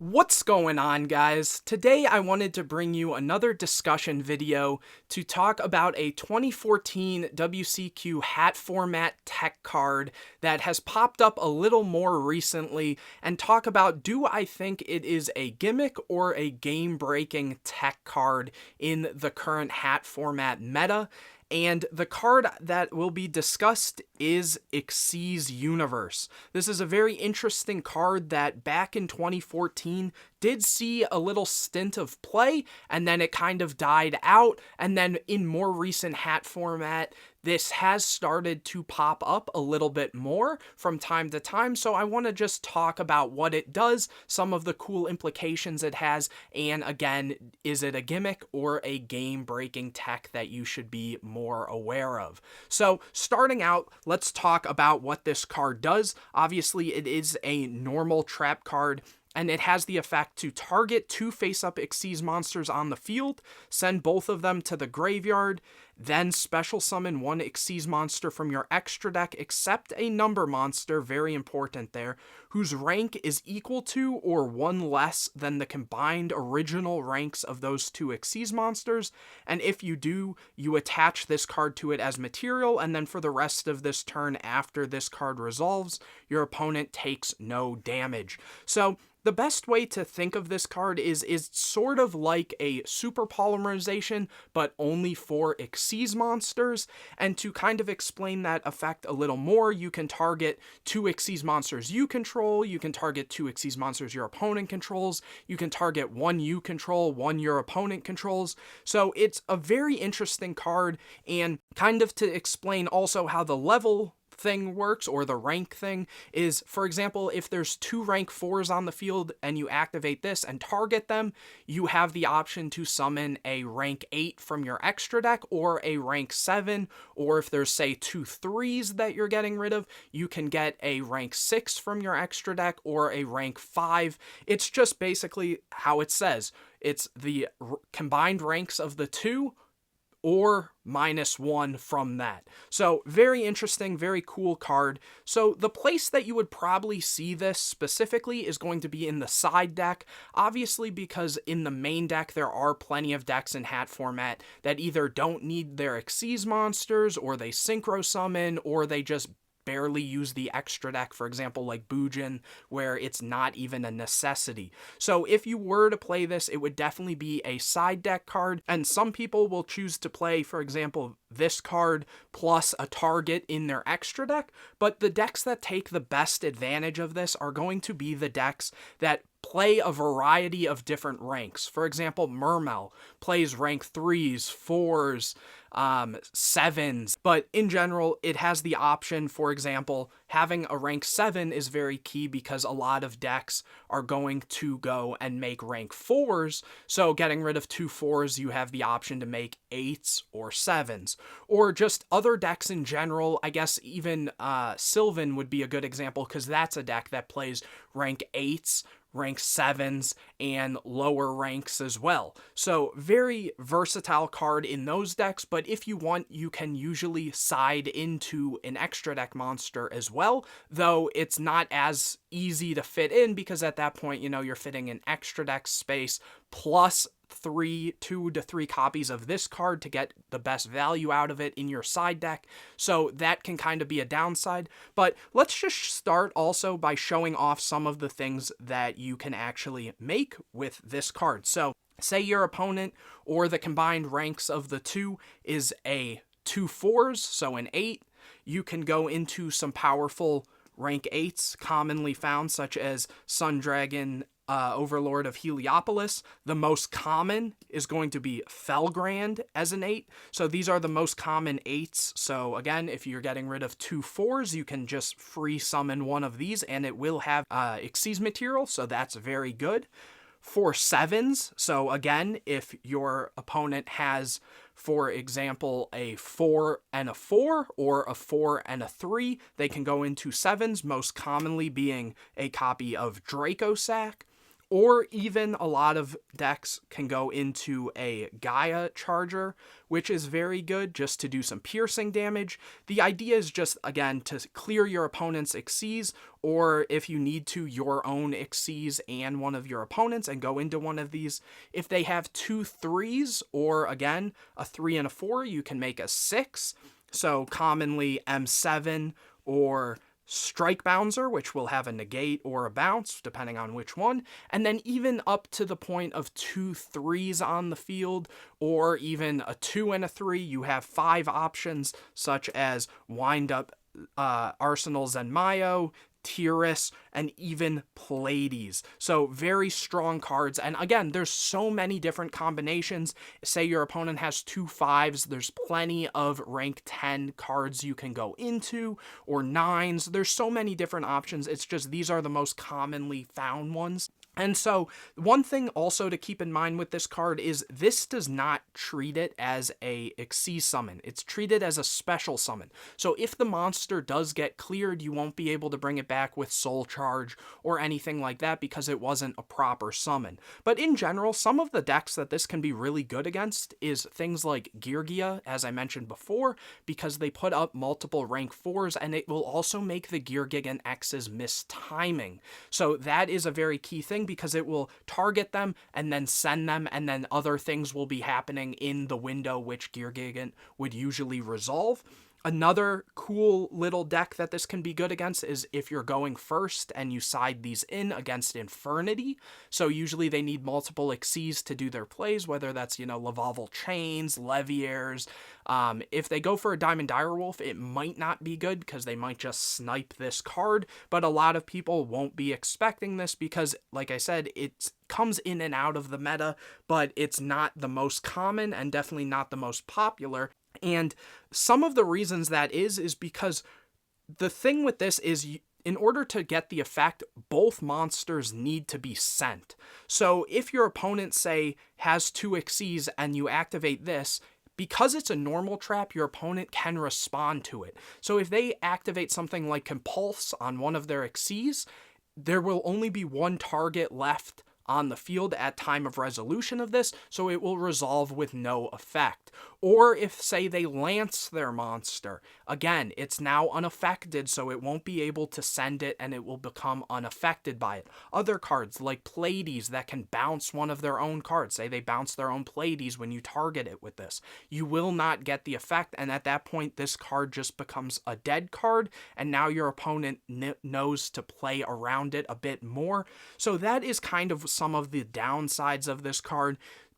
What's going on, guys? Today I wanted to bring you another discussion video to talk about a 2014 WCQ H.A.T format tech card that has popped up a little more recently, and talk about, do I think it is a gimmick or a game-breaking tech card in the current H.A.T format meta? And the card that will be discussed is Xyz Universe. This is a very interesting card that back in 2014 did see a little stint of play, and then it kind of died out, and then in more recent H.A.T format, this has started to pop up a little bit more from time to time, so I want to just talk about what it does, some of the cool implications it has, and again, is it a gimmick or a game-breaking tech that you should be more aware of? So, starting out, let's talk about what this card does. Obviously, it is a normal trap card, and it has the effect to target 2 face-up Xyz monsters on the field, send both of them to the graveyard, then special summon 1 Xyz monster from your extra deck except a number monster, very important there, whose rank is equal to or 1 less than the combined original ranks of those 2 Xyz monsters, and if you do, you attach this card to it as material, and then for the rest of this turn after this card resolves, your opponent takes no damage. So, the best way to think of this card is sort of like a super polymerization, but only for Xyz monsters. And to kind of explain that effect a little more, you can target 2 Xyz monsters you control, you can target 2 Xyz monsters your opponent controls, you can target 1 you control, 1 your opponent controls. So it's a very interesting card, and kind of to explain also how the level thing works, or the rank thing, is, for example, if there's 2 rank 4s on the field and you activate this and target them, you have the option to summon a rank 8 from your extra deck, or a rank 7, or if there's, say, 2 3s that you're getting rid of, you can get a rank 6 from your extra deck, or a rank 5. It's just basically how it says. It's the combined ranks of the 2, or -1 from that. So very interesting, very cool card. So the place that you would probably see this specifically is going to be in the side deck, obviously, because in the main deck there are plenty of decks in H.A.T format that either don't need their Xyz monsters, or they synchro summon, or they just barely use the extra deck, for example, like Bujin, where it's not even a necessity. So if you were to play this, it would definitely be a side deck card, and some people will choose to play, for example, this card plus a target in their extra deck, but the decks that take the best advantage of this are going to be the decks that play a variety of different ranks. For example, Mermail plays rank 3s, 4s, 7s, but in general, it has the option. For example, having a rank 7 is very key because a lot of decks are going to go and make rank 4s, so getting rid of 2 4s, you have the option to make 8s or 7s, or just other decks in general. I guess even Sylvan would be a good example, because that's a deck that plays rank 8s, rank 7s, and lower ranks as well. So very versatile card in those decks, but if you want, you can usually side into an extra deck monster as well, though it's not as easy to fit in, because at that point, you know, you're fitting an extra deck space plus 2 to 3 copies of this card to get the best value out of it in your side deck, so that can kind of be a downside. But let's just start also by showing off some of the things that you can actually make with this card. So say your opponent, or the combined ranks of the 2 is a 2 4s, so an 8, you can go into some powerful rank 8s commonly found, such as Sun Dragon, Overlord of Heliopolis. The most common is going to be Felgrand as an 8. So these are the most common 8s. So again, if you're getting rid of 2 4s, you can just free summon one of these, and it will have Xyz material, so that's very good. For 7s, so again, if your opponent has, for example, a 4 and a 4, or a 4 and a 3, they can go into 7s, most commonly being a copy of Dracosac, Or even a lot of decks can go into a Gaia Charger, which is very good just to do some piercing damage. The idea is just, again, to clear your opponent's Xyz, or if you need to, your own Xyz and one of your opponents, and go into one of these. If they have 2 3s, or again, a 3 and a 4, you can make a 6. So commonly M7 or Strike Bouncer, which will have a negate or a bounce, depending on which one, and then even up to the point of 2 3s on the field, or even a 2 and a 3, you have 5 options, such as Wind Up Arsenal Zenmayo, Tiras, and even Pleiades. So very strong cards. And again, there's so many different combinations. Say your opponent has 2 5s, there's plenty of rank 10 cards you can go into, or 9s. There's so many different options. It's just these are the most commonly found ones. And so one thing also to keep in mind with this card is this does not treat it as a Xyz summon. It's treated as a special summon. So if the monster does get cleared, you won't be able to bring it back with Soul Charge or anything like that because it wasn't a proper summon. But in general, some of the decks that this can be really good against is things like Geargia, as I mentioned before, because they put up multiple rank 4s, and it will also make the Geargigan X's miss timing. So that is a very key thing, because it will target them and then send them, and then other things will be happening in the window which Geargigan would usually resolve. Another cool little deck that this can be good against is if you're going first and you side these in against Infernity. So usually they need multiple Xyz to do their plays, whether that's, Lavalval Chains, Leviers. If they go for a Diamond Direwolf, it might not be good because they might just snipe this card, but a lot of people won't be expecting this because, like I said, it comes in and out of the meta, but it's not the most common and definitely not the most popular. And some of the reasons that is because the thing with this is, in order to get the effect, both monsters need to be sent. So if your opponent, say, has 2 Xyz and you activate this, because it's a normal trap, your opponent can respond to it. So if they activate something like Compulse on one of their Xyz, there will only be one target left on the field at time of resolution of this, so it will resolve with no effect. Or if, say, they lance their monster, again, it's now unaffected, so it won't be able to send it, and it will become unaffected by it. Other cards, like Pleiades, that can bounce one of their own cards, say they bounce their own Pleiades when you target it with this, you will not get the effect, and at that point, this card just becomes a dead card, and now your opponent knows to play around it a bit more. So that is kind of some of the downsides of this card.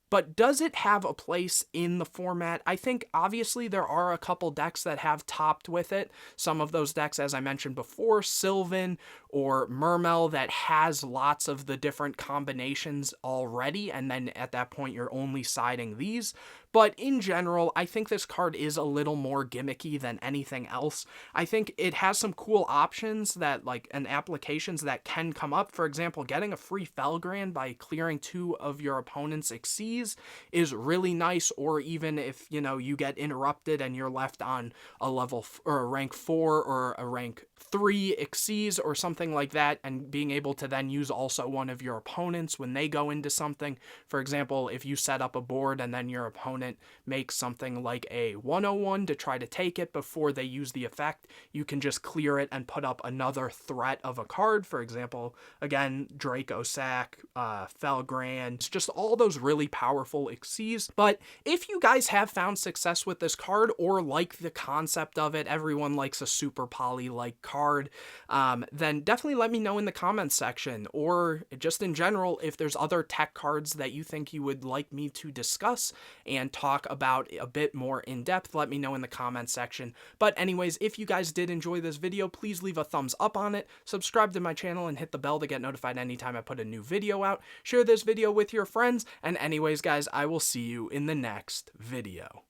But does it have a place in the format? I think obviously there are a couple decks that have topped with it. Some of those decks, as I mentioned before, Sylvan or Mermail, that has lots of the different combinations already, and then at that point you're only siding these. But in general, I think this card is a little more gimmicky than anything else. I think it has some cool options that, and applications that can come up. For example, getting a free Felgrand by clearing 2 of your opponent's Xyz is really nice, or even if, you get interrupted and you're left on a level or a rank 4 or a rank 3 Xyz or something like that, and being able to then use also one of your opponents when they go into something. For example, if you set up a board and then your opponent makes something like a 101 to try to take it before they use the effect, you can just clear it and put up another threat of a card. For example, again, Draco Sack, Felgrand, just all those really powerful Xyz. But if you guys have found success with this card or like the concept of it, everyone likes a super poly-like card, then definitely let me know in the comments section, or just in general, if there's other tech cards that you think you would like me to discuss and talk about a bit more in depth, let me know in the comments section. But anyways, if you guys did enjoy this video, please leave a thumbs up on it, subscribe to my channel, and hit the bell to get notified anytime I put a new video out. Share this video with your friends, and anyways guys, I will see you in the next video.